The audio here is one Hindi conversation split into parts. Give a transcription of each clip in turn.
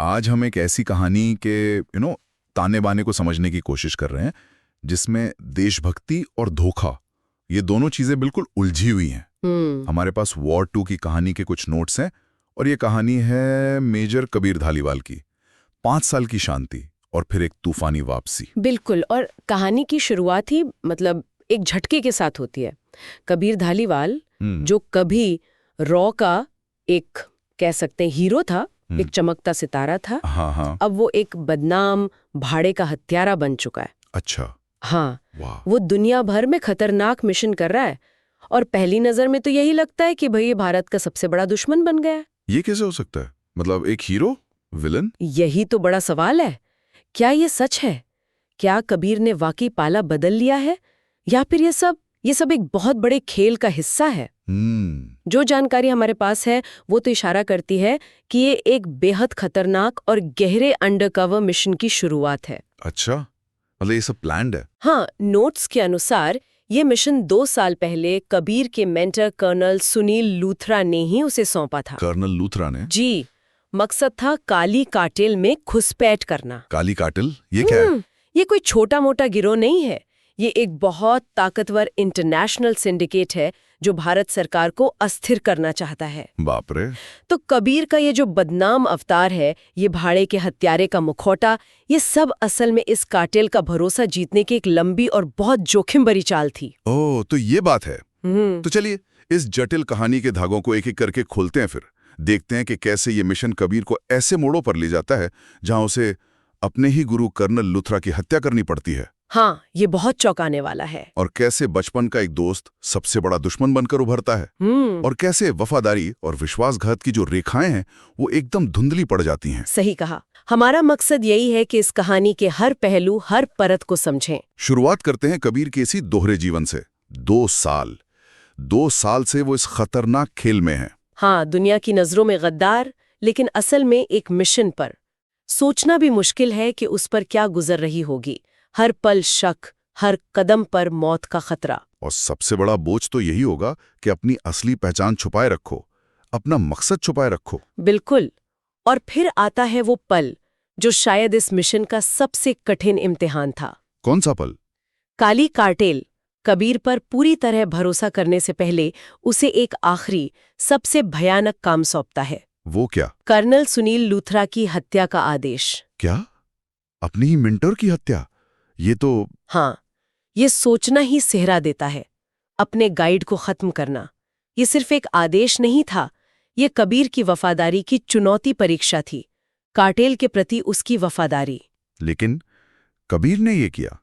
आज हम एक ऐसी कहानी के ताने बाने को समझने की कोशिश कर रहे हैं जिसमें देशभक्ति और धोखा, ये दोनों चीजें बिल्कुल उलझी हुई हैं। हमारे पास वॉर 2 की कहानी के कुछ नोट्स हैं और ये कहानी है मेजर कबीर धालीवाल की। 5 साल की शांति और फिर एक तूफानी वापसी। बिल्कुल, और कहानी की शुरुआत ही एक झटके के साथ होती है। कबीर धालीवाल जो कभी रॉ का एक कह सकते हैं हीरो था, एक चमकता सितारा था, हाँ। अब वो एक बदनाम भाड़े का हत्यारा बन चुका है। अच्छा। हाँ, वाह। वो दुनिया भर में खतरनाक मिशन कर रहा है और पहली नजर में तो यही लगता है कि भाई ये भारत का सबसे बड़ा दुश्मन बन गया है। ये कैसे हो सकता है? मतलब एक हीरो विलन? यही तो बड़ा सवाल है। क्या ये सच है? क्या कबीर ने वाकई पाला बदल लिया है या फिर ये सब एक बहुत बड़े खेल का हिस्सा है? जो जानकारी हमारे पास है वो तो इशारा करती है कि ये एक बेहद खतरनाक और गहरे अंडरकवर मिशन की शुरुआत है। अच्छा, मतलब ये सब प्लान्ड है? हाँ, नोट्स के अनुसार ये मिशन 2 साल पहले कबीर के मेंटर कर्नल सुनील लूथरा ने ही उसे सौंपा था। कर्नल लूथरा ने? जी, मकसद था काली कार्टेल में घुसपैठ करना। काली कार्टेल ये क्या है? ये कोई छोटा मोटा गिरोह नहीं है। ये एक बहुत ताकतवर इंटरनेशनल सिंडिकेट है जो भारत सरकार को अस्थिर करना चाहता है। बाप रे। तो कबीर का ये जो बदनाम अवतार है, ये भाड़े के हत्यारे का मुखौटा, ये सब असल में इस कार्टेल का भरोसा जीतने की एक लंबी और बहुत जोखिम भरी चाल थी। ओह, तो ये बात है। तो चलिए इस जटिल कहानी के धागों को एक एक करके खोलते हैं, फिर देखते हैं कि कैसे ये मिशन कबीर को ऐसे मोड़ों पर ले जाता है जहां उसे अपने ही गुरु कर्नल लूथरा की हत्या करनी पड़ती है। हाँ, ये बहुत चौंकाने वाला है। और कैसे बचपन का एक दोस्त सबसे बड़ा दुश्मन बनकर उभरता है। और कैसे वफादारी और विश्वासघात की जो रेखाएं हैं वो एकदम धुंधली पड़ जाती हैं। सही कहा। हमारा मकसद यही है कि इस कहानी के हर पहलू, हर परत को समझें। शुरुआत करते हैं कबीर के इसी दोहरे जीवन से। 2 साल से वो इस खतरनाक खेल में है। हाँ, दुनिया की नजरों में गद्दार, लेकिन असल में एक मिशन पर। सोचना भी मुश्किल है कि उस पर क्या गुजर रही होगी। हर पल शक, हर कदम पर मौत का खतरा। और सबसे बड़ा बोझ तो यही होगा कि अपनी असली पहचान छुपाए रखो, अपना मकसद छुपाए रखो। बिल्कुल। और फिर आता है वो पल जो शायद इस मिशन का सबसे कठिन इम्तिहान था। कौन सा पल? काली कार्टेल कबीर पर पूरी तरह भरोसा करने से पहले उसे एक आखिरी, सबसे भयानक काम सौंपता है। वो क्या? कर्नल सुनील लूथरा की हत्या का आदेश। क्या? अपनी ही मेंटर की हत्या? ये तो... हाँ, ये सोचना ही सेहरा देता है। अपने गाइड को खत्म करना, ये सिर्फ एक आदेश नहीं था, ये कबीर की वफादारी की चुनौती परीक्षा थी, कार्टेल के प्रति उसकी वफादारी। लेकिन कबीर ने ये किया?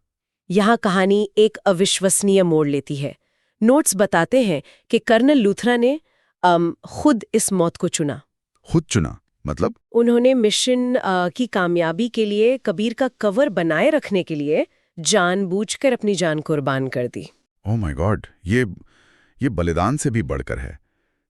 यहाँ कहानी एक अविश्वसनीय मोड़ लेती है। नोट्स बताते हैं कि कर्नल लूथरा ने खुद इस मौत को चुना। खुद चुना? मतलब? उन्होंने मिशन की कामयाबी के लिए, कबीर का कवर बनाए रखने के लिए जानबूझकर अपनी जान कुर्बान कर दी। ओह माय गॉड, ये बलिदान से भी बढ़कर है।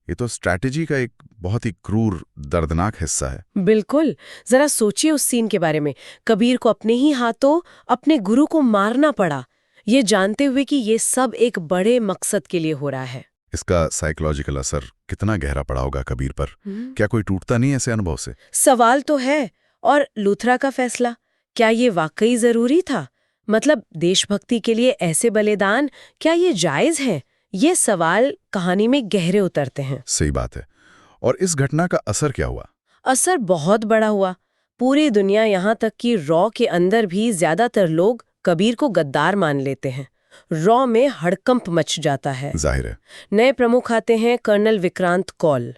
ये तो स्ट्रैटेजी का एक बहुत ही क्रूर, दर्दनाक हिस्सा है। बिल्कुल। जरा सोचिए उस सीन के बारे में। कबीर को अपने ही हाथों अपने गुरु को मारना पड़ा, ये जानते हुए कि ये सब एक बड़े मकसद के लिए हो रहा है। इसका साइकोलॉजिकल असर कितना गहरा पड़ा होगा कबीर पर? क्या कोई टूटता नहीं ऐसे अनुभव से? सवाल तो है। और लूथरा का फैसला, क्या ये वाकई जरूरी था? मतलब देशभक्ति के लिए ऐसे बलिदान, क्या ये जायज है? ये सवाल कहानी में गहरे उतरते हैं। सही बात है। और इस घटना का असर क्या हुआ? असर बहुत बड़ा हुआ। पूरी दुनिया, यहाँ तक कि रॉ के अंदर भी ज्यादातर लोग कबीर को गद्दार मान लेते हैं। रॉ में हड़कंप मच जाता है। जाहिर है। नए प्रमुख आते हैं, कर्नल विक्रांत कौल।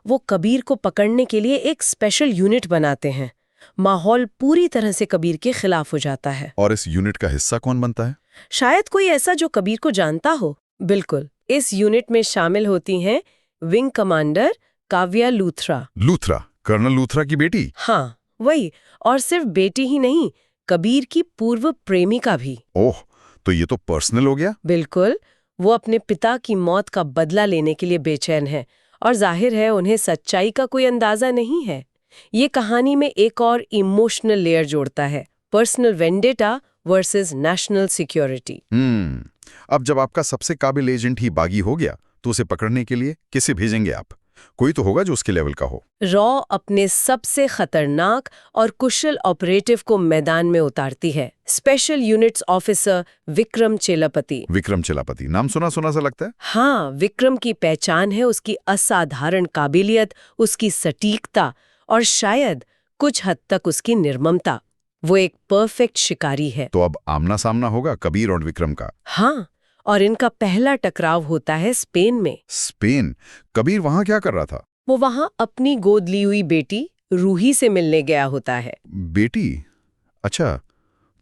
वो कबीर को पकड़ने के लिए एक स्पेशल यूनिट बनाते हैं। माहौल पूरी तरह से कबीर के खिलाफ हो जाता है। और इस यूनिट का हिस्सा कौन बनता है? शायद कोई ऐसा जो कबीर को जानता हो। बिल्कुल। इस यूनिट में शामिल होती हैं wing commander Kavya Luthra. Luthra? Colonel Luthra की बेटी? हाँ, वही। और सिर्फ बेटी ही नहीं, कबीर की पूर्व प्रेमिका भी। ओह, तो ये तो पर्सनल हो गया। बिल्कुल। वो अपने पिता की मौत का बदला लेने के लिए बेचैन है और जाहिर है उन्हें सच्चाई का कोई अंदाजा नहीं है। ये कहानी में एक और इमोशनल लेयर जोड़ता है, personal vendetta versus national security. अब जब आपका सबसे काबिल एजेंट ही बागी हो गया तो उसे पकड़ने के लिए किसे भेजेंगे आप? कोई तो होगा जो उसके लेवल का हो। रॉ अपने सबसे खतरनाक और कुशल ऑपरेटिव को मैदान में उतारती है, special units officer Vikram Chelapati. Vikram Chelapati, नाम सुना सुना सा लगता है। हाँ, विक्रम की पहचान है उसकी असाधारण काबिलियत, उसकी सटीकता और शायद कुछ हद तक उसकी निर्ममता। वो एक परफेक्ट शिकारी है। तो अब आमना सामना होगा कबीर और विक्रम का। हाँ, और इनका पहला टकराव होता है स्पेन में। स्पेन? कबीर वहां क्या कर रहा था? वो वहां अपनी गोद ली हुई बेटी रूही से मिलने गया होता है। बेटी? अच्छा,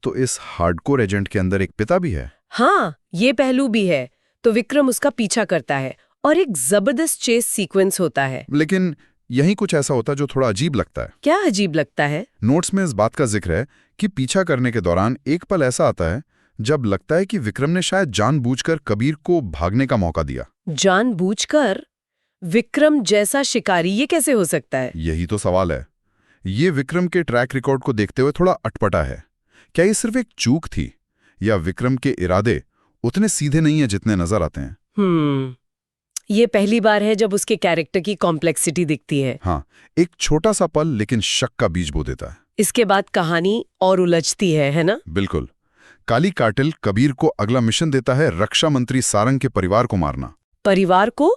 तो इस हार्डकोर एजेंट के अंदर एक पिता भी है। हाँ, ये पहलू भी है। तो विक्रम उसका पीछा करता है और एक जबरदस्त चेस सीक्वेंस होता है। लेकिन यही कुछ ऐसा होता है जो थोड़ा अजीब लगता है। क्या अजीब लगता है? नोट्स में इस बात का जिक्र है कि पीछा करने के दौरान एक पल ऐसा आता है जब लगता है कि विक्रम ने शायद जानबूझकर कबीर को भागने का मौका दिया। जानबूझकर? विक्रम जैसा शिकारी ये कैसे हो सकता है? यही तो सवाल है। ये विक्रम के ट्रैक रिकॉर्ड को देखते हुए थोड़ा अटपटा है। क्या ये सिर्फ एक चूक थी या विक्रम के इरादे उतने सीधे नहीं है जितने नजर आते हैं? ये पहली बार है जब उसके कैरेक्टर की कॉम्प्लेक्सिटी दिखती है। हाँ, एक छोटा सा पल लेकिन शक का बीज बो देता है। इसके बाद कहानी और उलझती है ना? बिल्कुल। काली कार्टेल कबीर को अगला मिशन देता है रक्षा मंत्री सारंग के परिवार को मारना। परिवार को?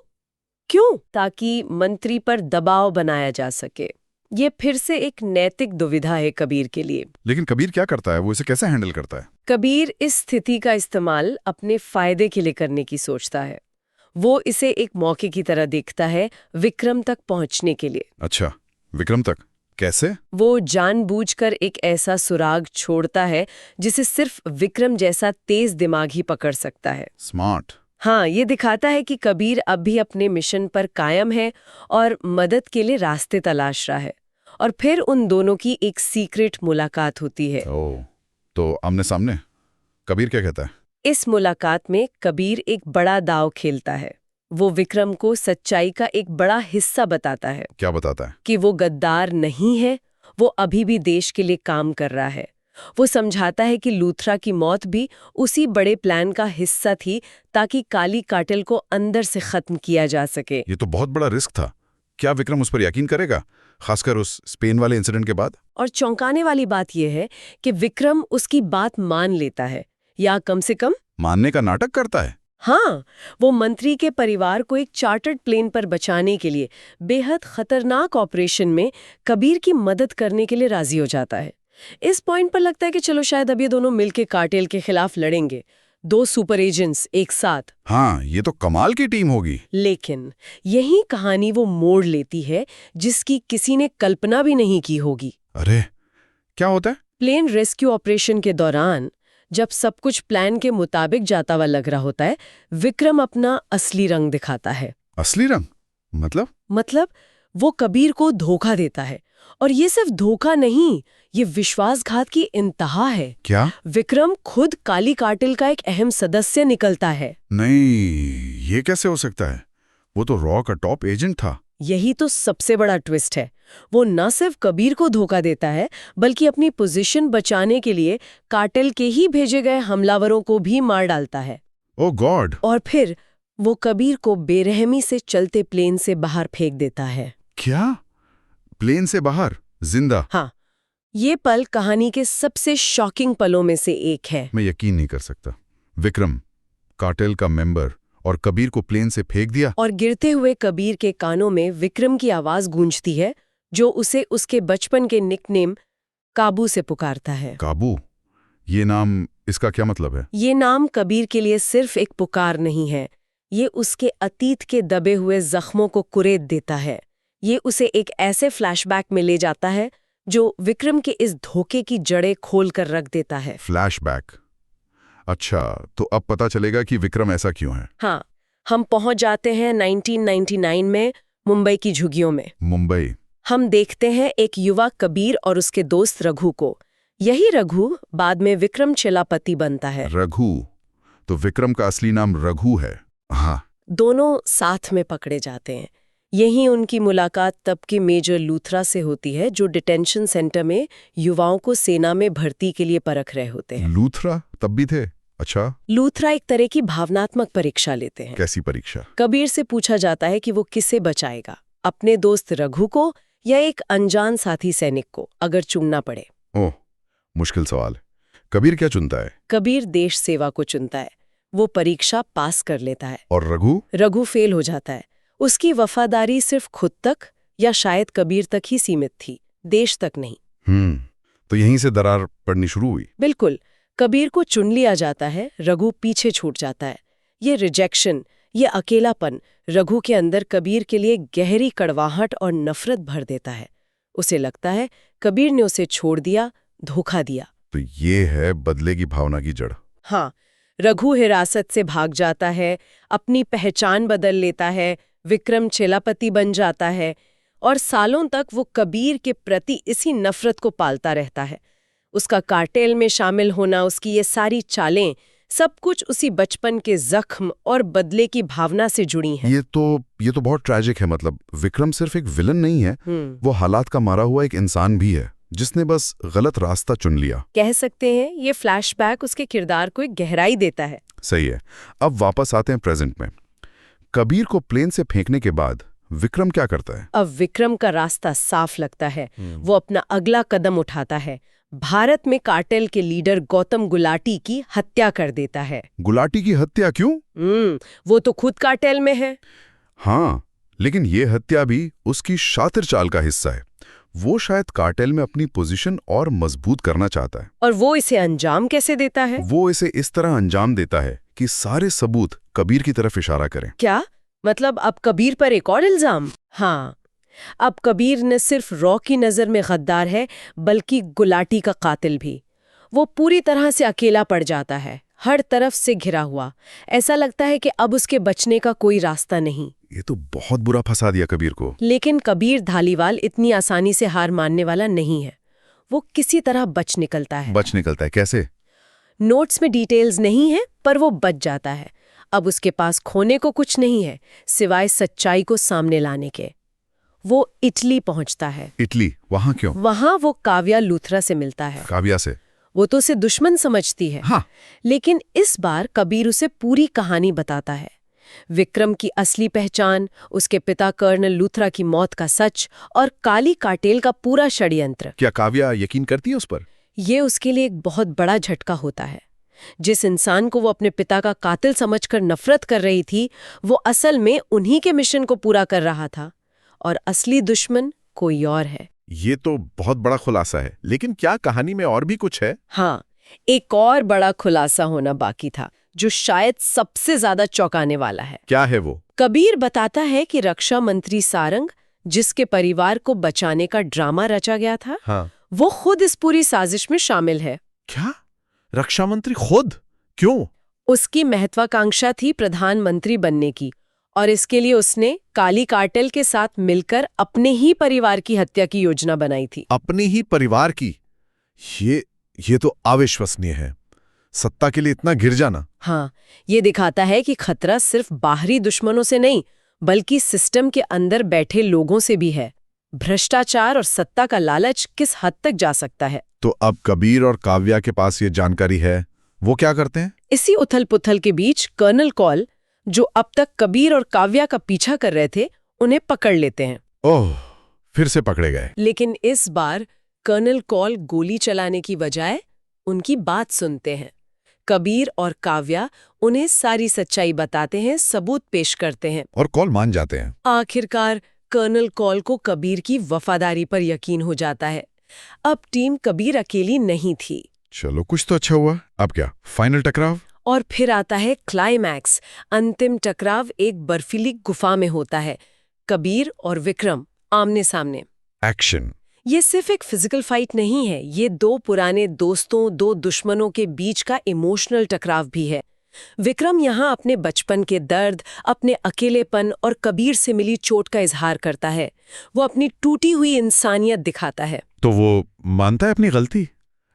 क्यों? ताकि मंत्री पर दबाव बनाया जा सके। ये फिर से एक नैतिक दुविधा है कबीर के लिए। लेकिन कबीर क्या करता है? वो इसे कैसे हैंडल करता है? कबीर इस स्थिति का इस्तेमाल अपने फायदे के लिए करने की सोचता है। वो इसे एक मौके की तरह देखता है विक्रम तक पहुंचने के लिए। अच्छा, विक्रम तक कैसे? वो जानबूझकर एक ऐसा सुराग छोड़ता है जिसे सिर्फ विक्रम जैसा तेज दिमाग ही पकड़ सकता है। स्मार्ट। हाँ, ये दिखाता है कि कबीर अब भी अपने मिशन पर कायम है और मदद के लिए रास्ते तलाश रहा है। और फिर उन दोनों की एक सीक्रेट मुलाकात होती है। ओह, तो आमने सामने? कबीर क्या कहता है? इस मुलाकात में कबीर एक बड़ा दांव खेलता है। वो विक्रम को सच्चाई का एक बड़ा हिस्सा बताता है। क्या बताता है? कि वो गद्दार नहीं है, वो अभी भी देश के लिए काम कर रहा है। वो समझाता है कि लूथरा की मौत भी उसी बड़े प्लान का हिस्सा थी ताकि काली कार्टेल को अंदर से खत्म किया जा सके। ये तो बहुत बड़ा रिस्क था। क्या विक्रम उस पर यकीन करेगा, खासकर उस स्पेन वाले इंसिडेंट के बाद? और चौंकाने वाली बात यह है कि विक्रम उसकी बात मान लेता है, या कम से कम मानने का नाटक करता है। हाँ, वो मंत्री के परिवार को एक चार्टर्ड प्लेन पर बचाने के लिए बेहद खतरनाक ऑपरेशन में कबीर की मदद करने के लिए राजी हो जाता है। इस पॉइंट पर लगता है कि चलो शायद अब ये दोनों मिलकर कार्टेल के खिलाफ लड़ेंगे, दो सुपर एजेंट्स एक साथ। हाँ, ये तो कमाल की टीम होगी। लेकिन यही कहानी वो मोड़ लेती है जिसकी किसी ने कल्पना भी नहीं की होगी। अरे, क्या होता है? प्लेन रेस्क्यू ऑपरेशन के दौरान जब सब कुछ प्लान के मुताबिक जाता हुआ लग रहा होता है, विक्रम अपना असली रंग दिखाता है। असली रंग? मतलब वो कबीर को धोखा देता है। और ये सिर्फ धोखा नहीं, ये विश्वासघात की इंतहा है। क्या? विक्रम खुद काली कार्टेल का एक अहम सदस्य निकलता है। नहीं, ये कैसे हो सकता है? वो तो रॉ का टॉप एजेंट था। यही तो सबसे बड़ा ट्विस्ट है। वो न सिर्फ कबीर को धोखा देता है, बल्कि अपनी पोजीशन बचाने के लिए कार्टेल के ही भेजे गए हमलावरों को भी मार डालता है। ओह गॉड! और फिर वो कबीर को बेरहमी से चलते प्लेन से बाहर फेंक देता है। क्या? प्लेन से बाहर जिंदा? हाँ, ये पल कहानी के सबसे शॉकिंग पलों में से एक है। मैं यकीन नहीं कर सकता। विक्रम, कार्टेल का मेंबर, और कबीर को प्लेन से फेंक दिया। और गिरते हुए कबीर के कानों में विक्रम की आवाज गूंजती है, जो उसे उसके बचपन के निकनेम काबू से पुकारता है। काबू? ये नाम, इसका क्या मतलब है? ये नाम कबीर के लिए सिर्फ एक पुकार नहीं है, ये उसके अतीत के दबे हुए जख्मों को कुरेद देता है। ये उसे एक ऐसे फ्लैशबैक में ले जाता है जो विक्रम के इस धोखे की जड़ें खोल कर रख देता है। फ्लैशबैक? अच्छा, तो अब पता चलेगा कि विक्रम ऐसा क्यों है। हाँ, हम पहुंच जाते हैं 1999 में मुंबई की झुग्गियों में। मुंबई? हम देखते हैं एक युवा कबीर और उसके दोस्त रघु को। यही रघु बाद में विक्रम चेलापति बनता है। रघु? तो विक्रम का असली नाम रघु है। हाँ। दोनों साथ में पकड़े जाते हैं। यही उनकी मुलाकात तब के मेजर लूथरा से होती है, जो डिटेंशन सेंटर में युवाओं को सेना में भर्ती के लिए परख रहे होते हैं। लूथरा तब भी थे? अच्छा। लूथरा एक तरह की भावनात्मक परीक्षा लेते हैं। कैसी परीक्षा? कबीर से पूछा जाता है कि वो किसे बचाएगा। अपने दोस्त रघु को या एक अनजान साथी सैनिक को अगर चुनना पड़े? ओह, मुश्किल सवाल। कबीर क्या चुनता है? कबीर देश सेवा को चुनता है। वो परीक्षा पास कर लेता है। और रघु? रघु फेल हो जाता है। उसकी वफादारी सिर्फ खुद तक या शायद कबीर तक ही सीमित थी, देश तक नहीं। तो यहीं से दरार पड़नी शुरू हुई। बिल्कुल। कबीर को चुन लिया जाता है, रघु पीछे छूट जाता है। ये रिजेक्शन, ये अकेलापन रघु के अंदर कबीर के लिए गहरी कड़वाहट और नफरत भर देता है। उसे लगता है कबीर ने उसे छोड़ दिया, धोखा दिया। तो ये है बदले की भावना की जड़। हाँ, रघु हिरासत से भाग जाता है, अपनी पहचान बदल लेता है, विक्रम चेलापति बन जाता है और सालों तक वो कबीर के प्रति इसी नफरत को पालता रहता है। उसका कार्टेल में शामिल होना, उसकी ये सारी चालें, सब कुछ उसी बचपन के जख्म और बदले की भावना से जुड़ी हैं। ये तो बहुत ट्रैजिक है। मतलब विक्रम सिर्फ एक विलन नहीं है, वो हालात का मारा हुआ एक इंसान भी है जिसने बस गलत रास्ता चुन लिया। कह सकते हैं ये फ्लैशबैक उसके किरदार को एक गहराई देता है। सही है। अब वापस आते हैं प्रेजेंट में। कबीर को प्लेन से फेंकने के बाद विक्रम क्या करता है? अब विक्रम का रास्ता साफ लगता है। वो अपना अगला कदम उठाता है। भारत में कार्टेल के लीडर गौतम गुलाटी की हत्या कर देता है। गुलाटी की हत्या क्यों? वो तो खुद कार्टेल में है। हाँ, लेकिन ये हत्या भी उसकी शातिर चाल का हिस्सा है। वो शायद कार्टेल में अपनी पोजीशन और मजबूत करना चाहता है। और वो इसे अंजाम कैसे देता है? वो इसे इस तरह अंजाम देता है कि सारे सबूत कबीर की तरफ इशारा करें। क्या मतलब अब कबीर पर एक और इल्जाम? हाँ, अब कबीर न सिर्फ रॉ की नजर में गद्दार है, बल्कि गुलाटी का कातिल भी। वो पूरी तरह से अकेला पड़ जाता है, हर तरफ से घिरा हुआ। ऐसा लगता है कि अब उसके बचने का कोई रास्ता नहीं। ये तो बहुत बुरा फंसा दिया कबीर को। लेकिन कबीर धालीवाल इतनी आसानी से हार मानने वाला नहीं है। वो किसी तरह बच निकलता है। कैसे? नोट्स में डिटेल्स नहीं है, पर वो बच जाता है। अब उसके पास खोने को कुछ नहीं है सिवाय सच्चाई को सामने लाने के। वो इटली पहुंचता है। इटली? वहां क्यों? वहां वो काव्या लूथरा से मिलता है। काव्या से? वो तो उसे दुश्मन समझती है। हाँ। लेकिन इस बार कबीर उसे पूरी कहानी बताता है। विक्रम की असली पहचान, उसके पिता कर्नल लूथरा की मौत का सच और काली कार्टेल का पूरा षड्यंत्र। क्या काव्या यकीन करती है उस पर? ये उसके लिए एक बहुत बड़ा झटका होता है। जिस इंसान को वो अपने पिता का कातिल समझकर नफरत कर रही थी, वो असल में उन्हीं के मिशन को पूरा कर रहा था और असली दुश्मन कोई और है। ये तो बहुत बड़ा खुलासा है, लेकिन क्या कहानी में और भी कुछ है? हाँ, एक और बड़ा खुलासा होना बाकी था, जो शायद सबसे ज्यादा चौंकाने वाला है। क्या है वो? कबीर बताता है कि रक्षा मंत्री सारंग, जिसके परिवार को बचाने का ड्रामा रचा गया था, हाँ। वो खुद इस पूरी साजिश में शामिल है। क्या? रक्षा मंत्री खुद? क्यों? उसकी महत्वाकांक्षा थी प्रधानमंत्री बनने की, और इसके लिए उसने काली कार्टेल के साथ मिलकर अपने ही परिवार की हत्या की योजना बनाई थी। अपने ही परिवार की? ये तो अविश्वसनीय है। सत्ता के लिए इतना गिर जाना। हाँ, ये दिखाता है कि खतरा सिर्फ बाहरी दुश्मनों से नहीं, बल्कि सिस्टम के अंदर बैठे लोगों से भी है। भ्रष्टाचार और सत्ता का लालच किस हद तक जा सकता है। तो अब कबीर और काव्या के पास ये जानकारी है, वो क्या करते हैं? इसी उथल पुथल के बीच कर्नल कॉल, जो अब तक कबीर और काव्या का पीछा कर रहे थे, उन्हें पकड़ लेते हैं। ओह, फिर से पकड़े गए। लेकिन इस बार कर्नल कॉल गोली चलाने की बजाय उनकी बात सुनते हैं। कबीर और काव्या उन्हें सारी सच्चाई बताते हैं, सबूत पेश करते हैं। और कॉल मान जाते हैं। आखिरकार कर्नल कॉल को कबीर की वफादारी पर यकीन हो जाता है। अब टीम कबीर अकेली नहीं थी। चलो, कुछ तो अच्छा हुआ। अब क्या, फाइनल टकराव? और फिर आता है क्लाइमैक्स। अंतिम टकराव एक बर्फीली गुफा में होता है। कबीर और विक्रम आमने सामने। एक्शन। ये सिर्फ एक फिजिकल फाइट नहीं है, ये दो पुराने दोस्तों, दो दुश्मनों के बीच का इमोशनल टकराव भी है। विक्रम यहाँ अपने बचपन के दर्द, अपने अकेलेपन और कबीर से मिली चोट का इजहार करता है। वो अपनी टूटी हुई इंसानियत दिखाता है। तो वो मानता है अपनी गलती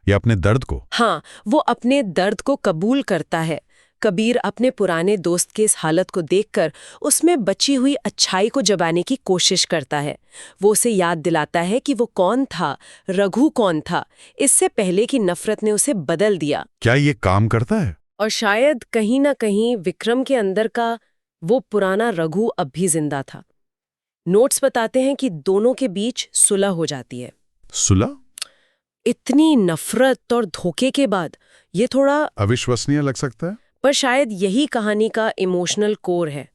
या अपने दर्द को? हाँ, वो अपने दर्द को कबूल करता है। कबीर अपने पुराने दोस्त की इस हालत को देखकर उसमें बची हुई अच्छाई को जगाने की कोशिश करता है। वो उसे याद दिलाता है कि वो कौन था, रघु कौन था, इससे पहले कि नफरत ने उसे बदल दिया। क्या ये काम करता है? और शायद कहीं ना कहीं विक्रम के अंदर का वो पुराना रघु अब भी जिंदा था। नोट्स बताते हैं कि दोनों के बीच सुलह हो जाती है। सुलह? इतनी नफरत और धोखे के बाद ये थोड़ा, अविश्वसनीय लग सकता है। पर शायद यही कहानी का इमोशनल कोर है।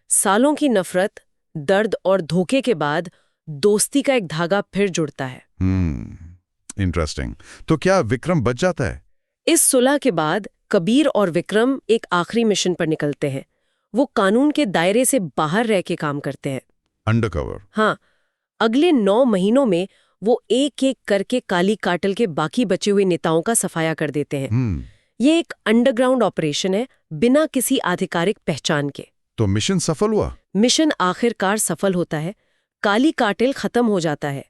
सालों की नफरत, दर्द और धोखे के बाद दोस्ती का एक धागा फिर जुड़ता है। इंटरेस्टिंग। तो क्या विक्रम बच जाता है? इस सुलह के बाद कबीर और विक्रम एक आखिरी मिशन पर निकलते हैं। वो कानून के दायरे से बाहर रह के काम करते हैं। अंडरकवर। हाँ, अगले 9 महीनों में वो एक एक करके काली काटल के बाकी बचे हुए नेताओं का सफाया कर देते हैं। ये एक अंडरग्राउंड ऑपरेशन है, बिना किसी आधिकारिक पहचान के। तो मिशन सफल हुआ? मिशन आखिरकार सफल होता है, काली काटिल खत्म हो जाता है।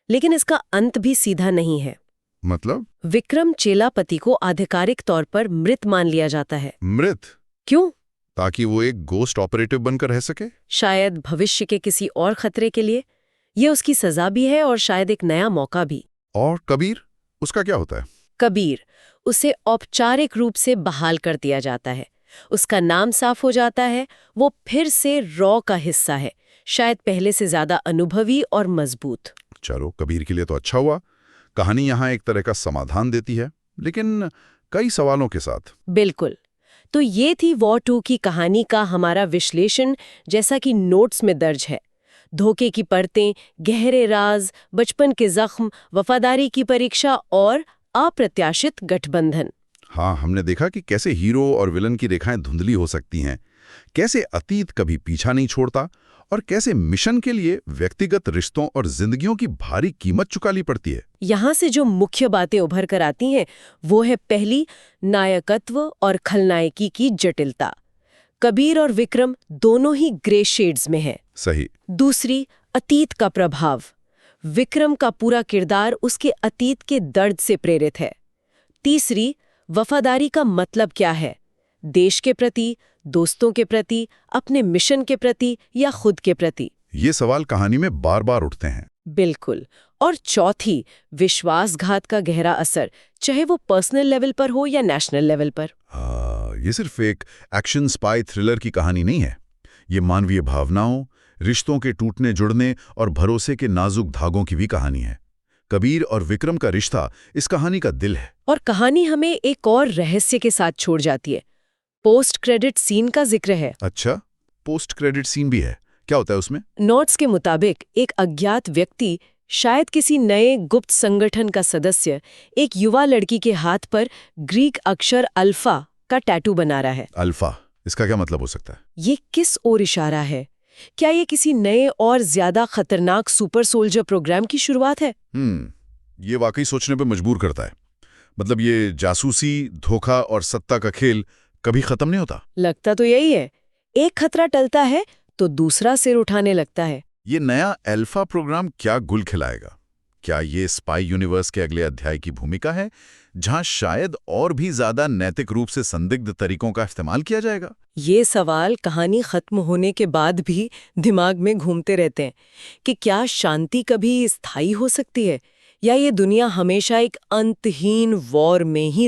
लेकिन इसका अंत भी सीधा नहीं है। मतलब? विक्रम चेलापति को आधिकारिक तौर पर मृत मान लिया जाता है। मृत? क्यों? ताकि वो एक गोस्ट ऑपरेटिव बनकर रह सके? शायद भविष्य के किसी और खतरे के लिए। ये उसकी सजा भी है और शायद एक नया मौका भी। और कबीर, उसका क्या होता है? कबीर, उसे औपचारिक रूप से बहाल कर दिया जाता है। उसका नाम साफ हो जाता है। वो फिर से रॉ का हिस्सा है, शायद पहले से ज्यादा अनुभवी और मजबूत। चलो, कबीर के लिए तो अच्छा हुआ। कहानी यहाँ एक तरह का समाधान देती है, लेकिन कई सवालों के साथ। बिल्कुल। तो ये थी वॉर 2 की कहानी का हमारा विश्लेषण, जैसा कि नोट्स में दर्ज है। धोखे की परतें, गहरे राज, बचपन के जख्म, वफादारी की परीक्षा और अप्रत्याशित गठबंधन। हाँ, हमने देखा कि कैसे हीरो और विलन की रेखाएं धुंधली हो सकती हैं, कैसे अतीत कभी पीछा नहीं छोड़ता और कैसे मिशन के लिए व्यक्तिगत रिश्तों और जिंदगियों की भारी कीमत चुकानी पड़ती है। यहाँ से जो मुख्य बातें उभर कर आती हैं वो है, पहली, नायकत्व और खलनायकी की जटिलता। कबीर और विक्रम दोनों ही ग्रे शेड्स में हैं। सही। दूसरी, अतीत का प्रभाव। विक्रम का पूरा किरदार उसके अतीत के दर्द से प्रेरित है। तीसरी, वफादारी का मतलब क्या है, देश के प्रति, दोस्तों के प्रति, अपने मिशन के प्रति या खुद के प्रति। ये सवाल कहानी में बार बार उठते हैं। बिल्कुल। और चौथी, विश्वासघात का गहरा असर, चाहे वो पर्सनल लेवल पर हो या नेशनल लेवल पर। ये सिर्फ एक एक्शन स्पाई थ्रिलर की कहानी नहीं है। ये मानवीय भावनाओं, रिश्तों के टूटने जुड़ने और भरोसे के नाजुक धागों की भी कहानी है। कबीर और विक्रम का रिश्ता इस कहानी का दिल है। और कहानी हमें एक और रहस्य के साथ छोड़ जाती है। पोस्ट क्रेडिट सीन का जिक्र है। अच्छा, पोस्ट क्रेडिट सीन भी है? क्या होता है उसमें? नोट्स के मुताबिक एक अज्ञात व्यक्ति, शायद किसी नए गुप्त संगठन का सदस्य, एक युवा लड़की के हाथ पर ग्रीक अक्षर अल्फा का टैटू बना रहा है। अल्फा, इसका क्या मतलब हो सकता है? ये किस ओर इशारा है? क्या ये किसी नए और ज्यादा खतरनाक सुपर सोल्जर प्रोग्राम की शुरुआत है? ये वाकई सोचने पे मजबूर करता है। मतलब ये जासूसी, धोखा और सत्ता का खेल कभी खत्म नहीं होता। लगता तो यही है। एक खतरा टलता है तो दूसरा सिर उठाने लगता है। ये नया अल्फा प्रोग्राम क्या गुल खिलाएगा? क्या ये स्पाई यूनिवर्स के अगले अध्याय की भूमिका है, जहां शायद और भी ज्यादा नैतिक रूप से संदिग्ध तरीकों का इस्तेमाल किया जाएगा? ये सवाल कहानी खत्म होने के बाद भी दिमाग में घूमते रहते हैं कि क्या शांति कभी स्थायी हो सकती है, या ये दुनिया हमेशा एक अंतहीन वॉर में ही